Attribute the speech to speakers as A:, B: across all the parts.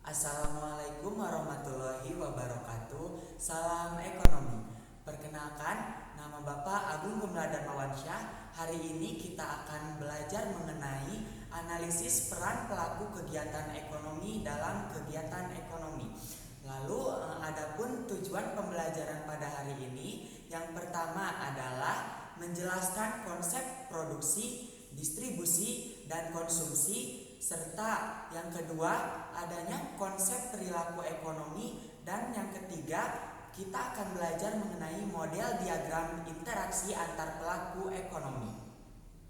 A: Assalamualaikum warahmatullahi wabarakatuh. Salam ekonomi. Perkenalkan, nama Bapak Agung Gumlada Mawansyah. Hari ini kita akan belajar mengenai analisis peran pelaku kegiatan ekonomi dalam kegiatan ekonomi. Lalu, adapun tujuan pembelajaran pada hari ini, yang pertama adalah menjelaskan konsep produksi, distribusi, dan konsumsi, serta yang kedua adanya konsep perilaku ekonomi, dan yang ketiga kita akan belajar mengenai model diagram interaksi antar pelaku ekonomi.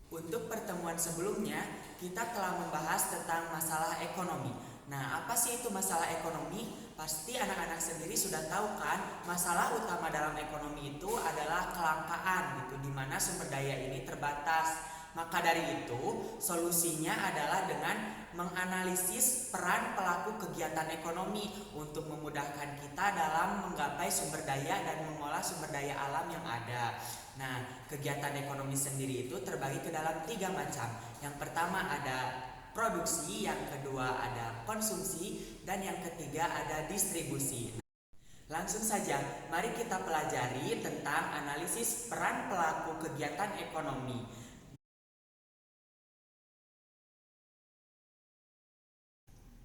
A: Untuk pertemuan sebelumnya kita telah membahas tentang masalah ekonomi. Nah, apa sih itu masalah ekonomi? Pasti anak-anak sendiri sudah tahu kan, masalah utama dalam ekonomi itu adalah kelangkaan gitu, di mana sumber daya ini terbatas. Maka dari itu, solusinya adalah dengan menganalisis peran pelaku kegiatan ekonomi untuk memudahkan kita dalam menggapai sumber daya dan mengolah sumber daya alam yang ada. Nah, kegiatan ekonomi sendiri itu terbagi ke dalam 3 macam. Yang pertama ada produksi, yang kedua ada konsumsi, dan yang ketiga ada distribusi. Langsung saja, mari kita pelajari tentang analisis peran pelaku kegiatan ekonomi.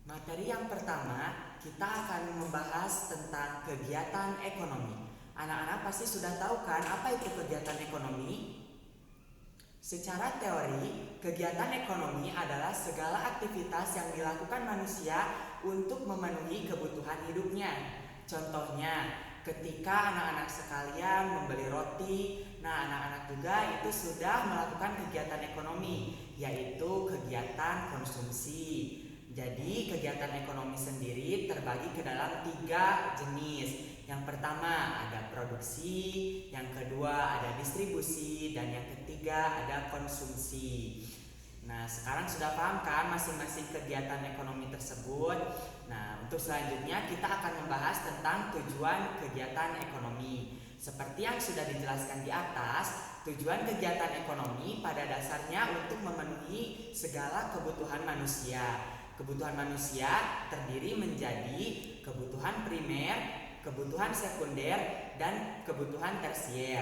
A: Materi yang pertama, kita akan membahas tentang kegiatan ekonomi. Anak-anak pasti sudah tahu kan apa itu kegiatan ekonomi? Secara teori, kegiatan ekonomi adalah segala aktivitas yang dilakukan manusia untuk memenuhi kebutuhan hidupnya. Contohnya, ketika anak-anak sekalian membeli roti, nah anak-anak juga itu sudah melakukan kegiatan ekonomi, yaitu kegiatan konsumsi. Jadi kegiatan ekonomi sendiri terbagi ke dalam 3 jenis. Yang pertama ada produksi, yang kedua ada distribusi, dan yang ketiga ada konsumsi. Nah, sekarang sudah paham kan masing-masing kegiatan ekonomi tersebut? Nah, untuk selanjutnya kita akan membahas tentang tujuan kegiatan ekonomi. Seperti yang sudah dijelaskan di atas, tujuan kegiatan ekonomi pada dasarnya untuk memenuhi segala kebutuhan manusia. Kebutuhan manusia terdiri menjadi kebutuhan primer, kebutuhan sekunder, dan kebutuhan tersier.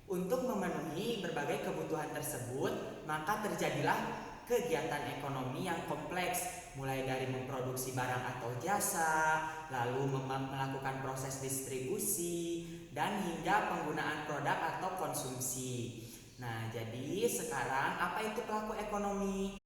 A: Untuk memenuhi berbagai kebutuhan tersebut, maka terjadilah kegiatan ekonomi yang kompleks, mulai dari memproduksi barang atau jasa, lalu melakukan proses distribusi, dan hingga penggunaan produk atau konsumsi. Nah, jadi sekarang apa itu pelaku ekonomi?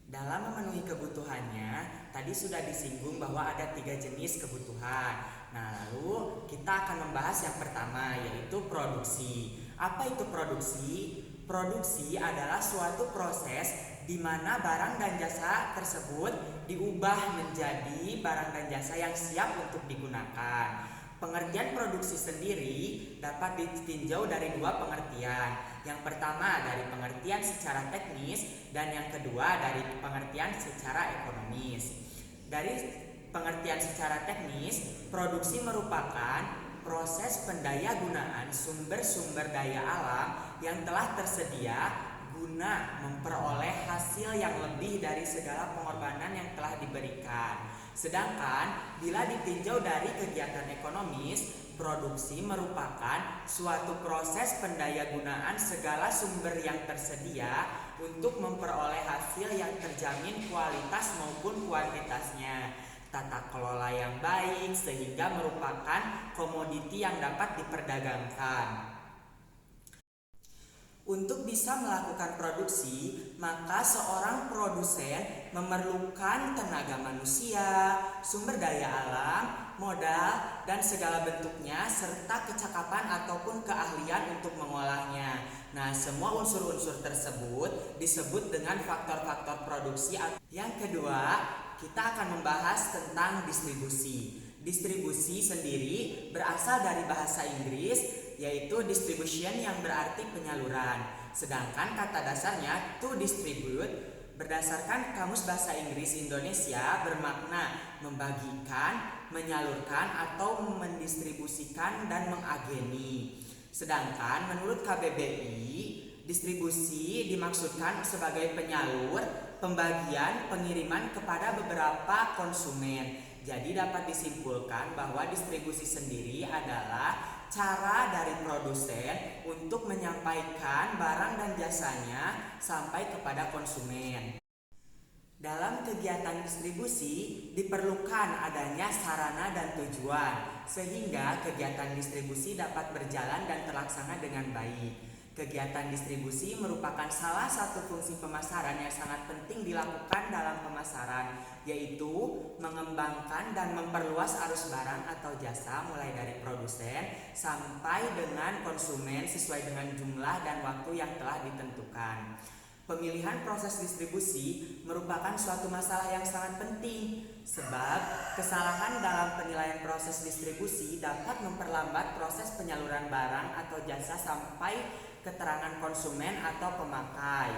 A: Dalam memenuhi kebutuhannya, tadi sudah disinggung bahwa ada 3 jenis kebutuhan. Nah, lalu kita akan membahas yang pertama, yaitu produksi. Apa itu produksi? Produksi adalah suatu proses di mana barang dan jasa tersebut diubah menjadi barang dan jasa yang siap untuk digunakan. Pengertian produksi sendiri dapat ditinjau dari 2 pengertian. Yang pertama dari pengertian secara teknis, dan yang kedua dari pengertian secara ekonomis. Dari pengertian secara teknis, produksi merupakan proses pendayagunaan sumber-sumber daya alam yang telah tersedia guna memperoleh hasil yang lebih dari segala pengorbanan yang telah diberikan. Sedangkan bila ditinjau dari kegiatan ekonomis, produksi merupakan suatu proses pendayagunaan segala sumber yang tersedia untuk memperoleh hasil yang terjamin kualitas maupun kuantitasnya. Tata kelola yang baik sehingga merupakan komoditi yang dapat diperdagangkan. Untuk bisa melakukan produksi, maka seorang produsen memerlukan tenaga manusia, sumber daya alam, modal, dan segala bentuknya, serta kecakapan ataupun keahlian untuk mengolahnya. Nah, semua unsur-unsur tersebut disebut dengan faktor-faktor produksi. Yang kedua, kita akan membahas tentang distribusi. Distribusi sendiri berasal dari bahasa Inggris, yaitu distribution yang berarti penyaluran. Sedangkan kata dasarnya to distribute berdasarkan Kamus Bahasa Inggris Indonesia bermakna membagikan, menyalurkan, atau mendistribusikan dan mengageni. Sedangkan menurut KBBI, Distribusi dimaksudkan sebagai penyalur, pembagian, pengiriman kepada beberapa konsumen. Jadi dapat disimpulkan bahwa distribusi sendiri adalah cara dari produsen untuk menyampaikan barang dan jasanya sampai kepada konsumen. Dalam kegiatan distribusi diperlukan adanya sarana dan tujuan sehingga kegiatan distribusi dapat berjalan dan terlaksana dengan baik. Kegiatan distribusi merupakan salah satu fungsi pemasaran yang sangat penting dilakukan dalam pemasaran, yaitu mengembangkan dan memperluas arus barang atau jasa mulai dari produsen sampai dengan konsumen sesuai dengan jumlah dan waktu yang telah ditentukan. Pemilihan proses distribusi merupakan suatu masalah yang sangat penting sebab kesalahan dalam penilaian proses distribusi dapat memperlambat proses penyaluran barang atau jasa sampai keterangan konsumen atau pemakai.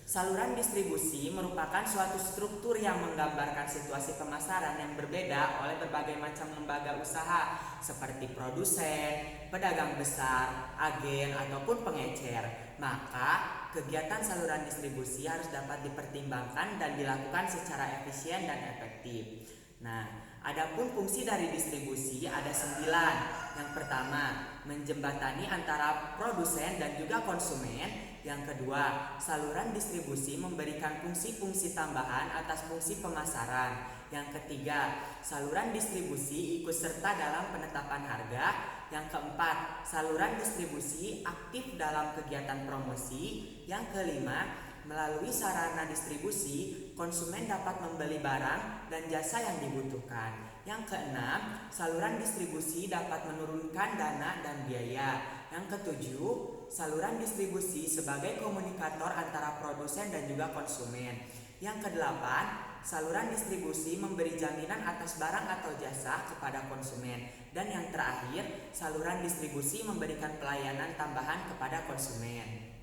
A: Saluran distribusi merupakan suatu struktur yang menggambarkan situasi pemasaran yang berbeda oleh berbagai macam lembaga usaha seperti produsen, pedagang besar, agen, ataupun pengecer. Maka, kegiatan saluran distribusi harus dapat dipertimbangkan dan dilakukan secara efisien dan efektif. Nah, adapun fungsi dari distribusi ada 9. Yang pertama, menjembatani antara produsen dan juga konsumen. Yang kedua, saluran distribusi memberikan fungsi-fungsi tambahan atas fungsi pemasaran. Yang ketiga, saluran distribusi ikut serta dalam penetapan harga. Yang keempat, saluran distribusi aktif dalam kegiatan promosi. Yang kelima, melalui sarana distribusi, konsumen dapat membeli barang dan jasa yang dibutuhkan. Yang keenam, saluran distribusi dapat menurunkan dana dan biaya. Yang ketujuh, saluran distribusi sebagai komunikator antara produsen dan juga konsumen. Yang kedelapan, saluran distribusi memberi jaminan atas barang atau jasa kepada konsumen. Dan yang terakhir, saluran distribusi memberikan pelayanan tambahan kepada konsumen.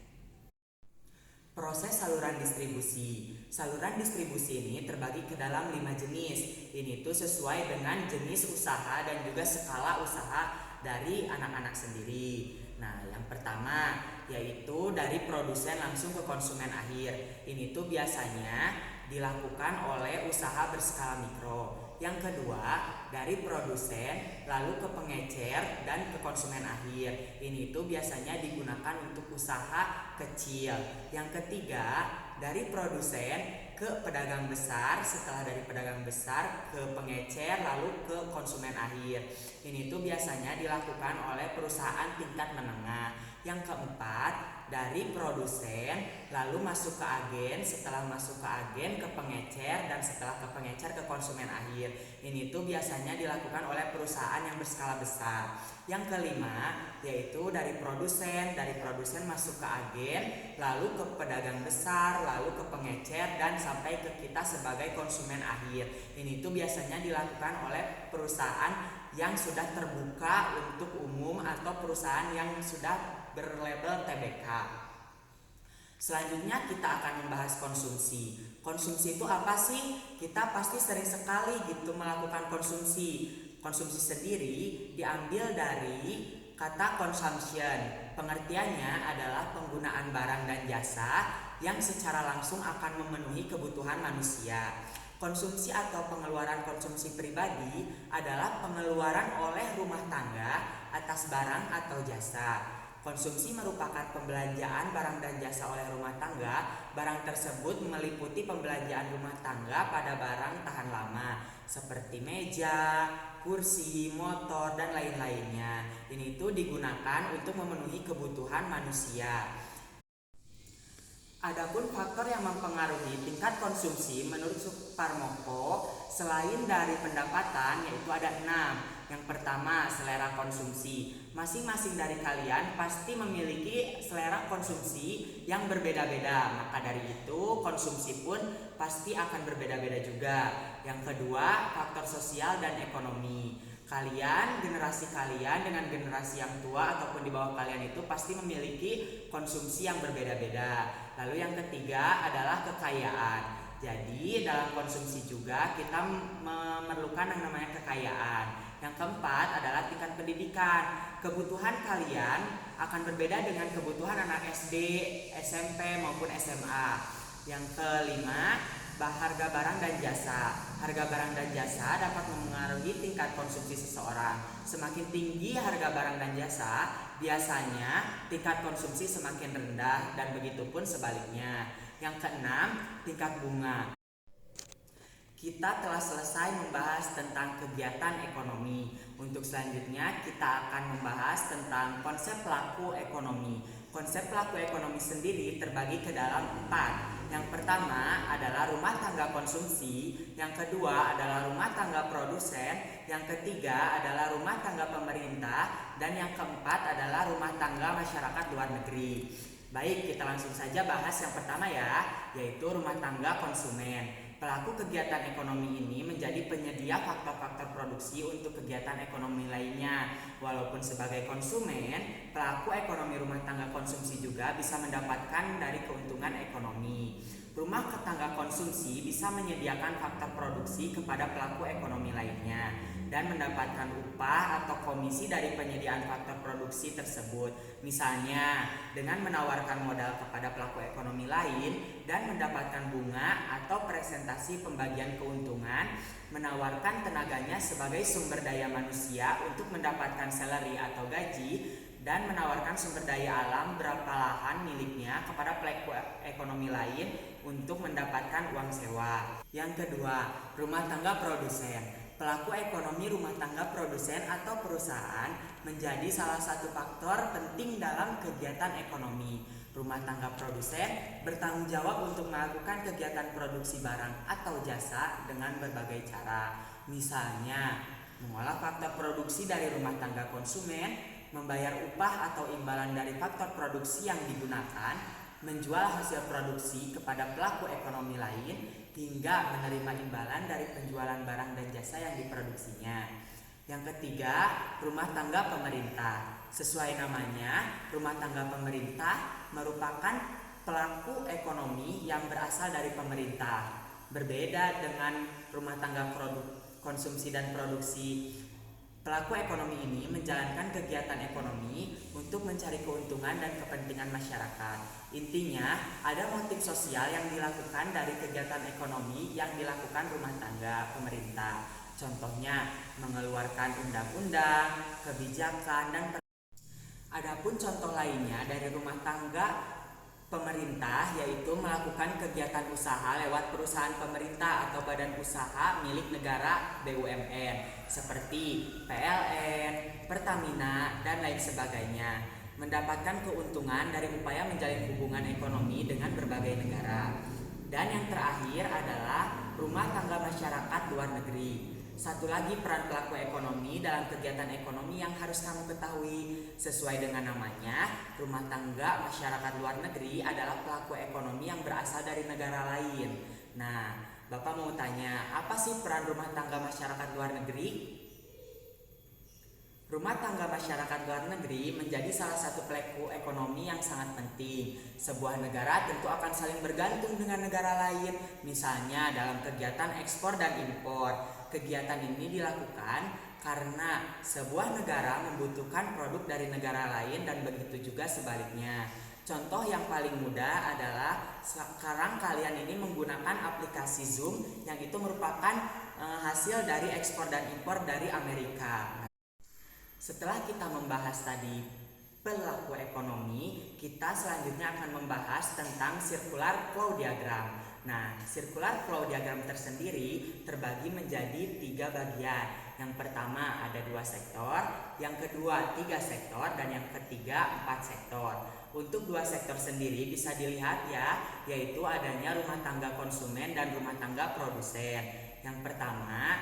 A: Proses saluran distribusi. Saluran distribusi ini terbagi ke dalam 5 jenis. Ini tuh sesuai dengan jenis usaha dan juga skala usaha dari anak-anak sendiri. Nah, yang pertama yaitu dari produsen langsung ke konsumen akhir. Ini tuh biasanya dilakukan oleh usaha berskala mikro. Yang kedua, dari produsen lalu ke pengecer dan ke konsumen akhir. Ini tuh biasanya digunakan untuk usaha kecil. Yang ketiga, dari produsen ke pedagang besar, setelah dari pedagang besar ke pengecer lalu ke konsumen akhir. Ini tuh biasanya dilakukan oleh perusahaan tingkat menengah. Yang keempat, dari produsen lalu masuk ke agen, setelah masuk ke agen ke pengecer, dan setelah ke pengecer ke konsumen akhir. Ini tuh biasanya dilakukan oleh perusahaan yang berskala besar. Yang kelima yaitu dari produsen masuk ke agen, lalu ke pedagang besar, lalu ke pengecer, dan sampai ke kita sebagai konsumen akhir. Ini tuh biasanya dilakukan oleh perusahaan yang sudah terbuka untuk umum atau perusahaan yang sudah berlabel TBK. Selanjutnya kita akan membahas konsumsi. Konsumsi itu apa sih? Kita pasti sering sekali gitu melakukan konsumsi. Konsumsi sendiri diambil dari kata consumption. Pengertiannya adalah penggunaan barang dan jasa yang secara langsung akan memenuhi kebutuhan manusia. Konsumsi atau pengeluaran konsumsi pribadi adalah pengeluaran oleh rumah tangga atas barang atau jasa. Konsumsi merupakan pembelanjaan barang dan jasa oleh rumah tangga. Barang tersebut meliputi pembelanjaan rumah tangga pada barang tahan lama seperti meja, kursi, motor, dan lain-lainnya. Ini itu digunakan untuk memenuhi kebutuhan manusia. Adapun faktor yang mempengaruhi tingkat konsumsi menurut Suparmoko selain dari pendapatan yaitu ada 6. Yang pertama, selera konsumsi. Masing-masing dari kalian pasti memiliki selera konsumsi yang berbeda-beda. Maka dari itu konsumsi pun pasti akan berbeda-beda juga. Yang kedua, faktor sosial dan ekonomi. Generasi kalian dengan generasi yang tua ataupun di bawah kalian itu pasti memiliki konsumsi yang berbeda-beda. Lalu yang ketiga adalah kekayaan. Jadi dalam konsumsi juga kita memerlukan yang namanya kekayaan. Yang keempat adalah tingkat pendidikan. Kebutuhan kalian akan berbeda dengan kebutuhan anak SD, SMP maupun SMA. Yang kelima, harga barang dan jasa. Harga barang dan jasa dapat mempengaruhi tingkat konsumsi seseorang. Semakin tinggi harga barang dan jasa, biasanya tingkat konsumsi semakin rendah dan begitupun sebaliknya. Yang keenam, tingkat bunga. Kita telah selesai membahas tentang kegiatan ekonomi. Untuk selanjutnya kita akan membahas tentang konsep pelaku ekonomi. Konsep pelaku ekonomi sendiri terbagi ke dalam 4. Yang pertama adalah rumah tangga konsumsi, yang kedua adalah rumah tangga produsen, yang ketiga adalah rumah tangga pemerintah, dan yang keempat adalah rumah tangga masyarakat luar negeri. Baik, kita langsung saja bahas yang pertama ya, yaitu rumah tangga konsumen. Pelaku kegiatan ekonomi ini menjadi penyedia faktor-faktor produksi untuk kegiatan ekonomi lainnya. Walaupun sebagai konsumen, pelaku ekonomi rumah tangga konsumsi juga bisa mendapatkan dari keuntungan ekonomi. Rumah tangga konsumsi bisa menyediakan faktor produksi kepada pelaku ekonomi lainnya dan mendapatkan upah atau komisi dari penyediaan faktor produksi tersebut. Misalnya, dengan menawarkan modal kepada pelaku ekonomi lain dan mendapatkan bunga atau presentasi pembagian keuntungan, menawarkan tenaganya sebagai sumber daya manusia untuk mendapatkan salary atau gaji, dan menawarkan sumber daya alam berapa lahan miliknya kepada pelaku ekonomi lain untuk mendapatkan uang sewa. Yang kedua, rumah tangga produsen. Pelaku ekonomi rumah tangga produsen atau perusahaan menjadi salah satu faktor penting dalam kegiatan ekonomi. Rumah tangga produsen bertanggung jawab untuk melakukan kegiatan produksi barang atau jasa dengan berbagai cara. Misalnya, mengolah faktor produksi dari rumah tangga konsumen, membayar upah atau imbalan dari faktor produksi yang digunakan, menjual hasil produksi kepada pelaku ekonomi lain, hingga menerima imbalan dari penjualan barang dan jasa yang diproduksinya. Yang ketiga, rumah tangga pemerintah. Sesuai namanya, rumah tangga pemerintah merupakan pelaku ekonomi yang berasal dari pemerintah. Berbeda dengan rumah tangga konsumsi dan produksi, pelaku ekonomi ini menjalankan kegiatan ekonomi untuk mencari keuntungan dan kepentingan masyarakat. Intinya, ada motif sosial yang dilakukan dari kegiatan ekonomi yang dilakukan rumah tangga pemerintah. Contohnya, mengeluarkan undang-undang, kebijakan, dan adapun contoh lainnya dari rumah tangga pemerintah yaitu melakukan kegiatan usaha lewat perusahaan pemerintah atau badan usaha milik negara BUMN seperti PLN, Pertamina, dan lain sebagainya, mendapatkan keuntungan dari upaya menjalin hubungan ekonomi dengan berbagai negara. Dan yang terakhir adalah rumah tangga masyarakat luar negeri. Satu lagi peran pelaku ekonomi dalam kegiatan ekonomi yang harus kamu ketahui. Sesuai dengan namanya, rumah tangga masyarakat luar negeri adalah pelaku ekonomi yang berasal dari negara lain. Nah, Bapak mau tanya, apa sih peran rumah tangga masyarakat luar negeri? Rumah tangga masyarakat luar negeri menjadi salah satu pelaku ekonomi yang sangat penting. Sebuah negara tentu akan saling bergantung dengan negara lain, misalnya dalam kegiatan ekspor dan impor. Kegiatan ini dilakukan karena sebuah negara membutuhkan produk dari negara lain dan begitu juga sebaliknya. Contoh yang paling mudah adalah sekarang kalian ini menggunakan aplikasi Zoom yang itu merupakan hasil dari ekspor dan impor dari Amerika. Setelah kita membahas tadi pelaku ekonomi, kita selanjutnya akan membahas tentang circular flow diagram. Nah, circular flow diagram tersendiri terbagi menjadi 3 bagian. Yang pertama ada 2 sektor, yang kedua 3 sektor, dan yang ketiga 4 sektor. Untuk 2 sektor sendiri bisa dilihat ya, yaitu adanya rumah tangga konsumen dan rumah tangga produsen. Yang pertama,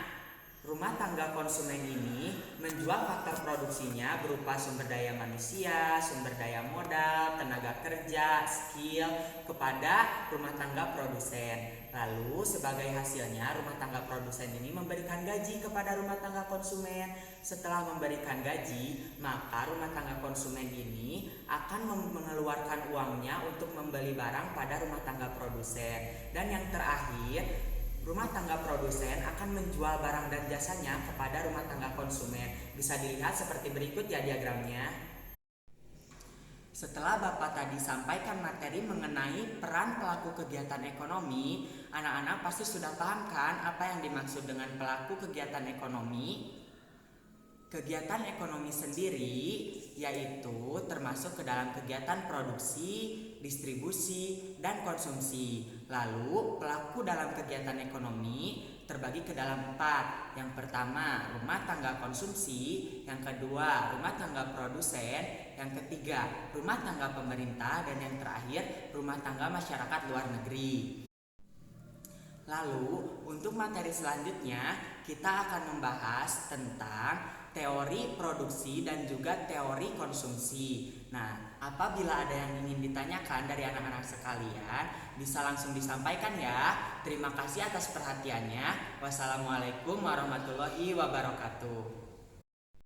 A: rumah tangga konsumen ini menjual faktor produksinya berupa sumber daya manusia, sumber daya modal, tenaga kerja, skill kepada rumah tangga produsen. Lalu sebagai hasilnya rumah tangga produsen ini memberikan gaji kepada rumah tangga konsumen. Setelah memberikan gaji, maka rumah tangga konsumen ini akan mengeluarkan uangnya untuk membeli barang pada rumah tangga produsen. Dan yang terakhir, rumah tangga produsen akan menjual barang dan jasanya kepada rumah tangga konsumen. Bisa dilihat seperti berikut ya diagramnya. Setelah Bapak tadi sampaikan materi mengenai peran pelaku kegiatan ekonomi, anak-anak pasti sudah paham kan apa yang dimaksud dengan pelaku kegiatan ekonomi? Kegiatan ekonomi sendiri yaitu termasuk ke dalam kegiatan produksi, distribusi, dan konsumsi. Lalu pelaku dalam kegiatan ekonomi terbagi ke dalam 4. Yang pertama, rumah tangga konsumsi. Yang kedua, rumah tangga produsen. Yang ketiga, rumah tangga pemerintah. Dan yang terakhir, rumah tangga masyarakat luar negeri. Lalu, untuk materi selanjutnya, kita akan membahas tentang teori produksi dan juga teori konsumsi. Nah, apabila ada yang ingin ditanyakan dari anak-anak sekalian, bisa langsung disampaikan ya. Terima kasih atas perhatiannya. Wassalamualaikum warahmatullahi wabarakatuh.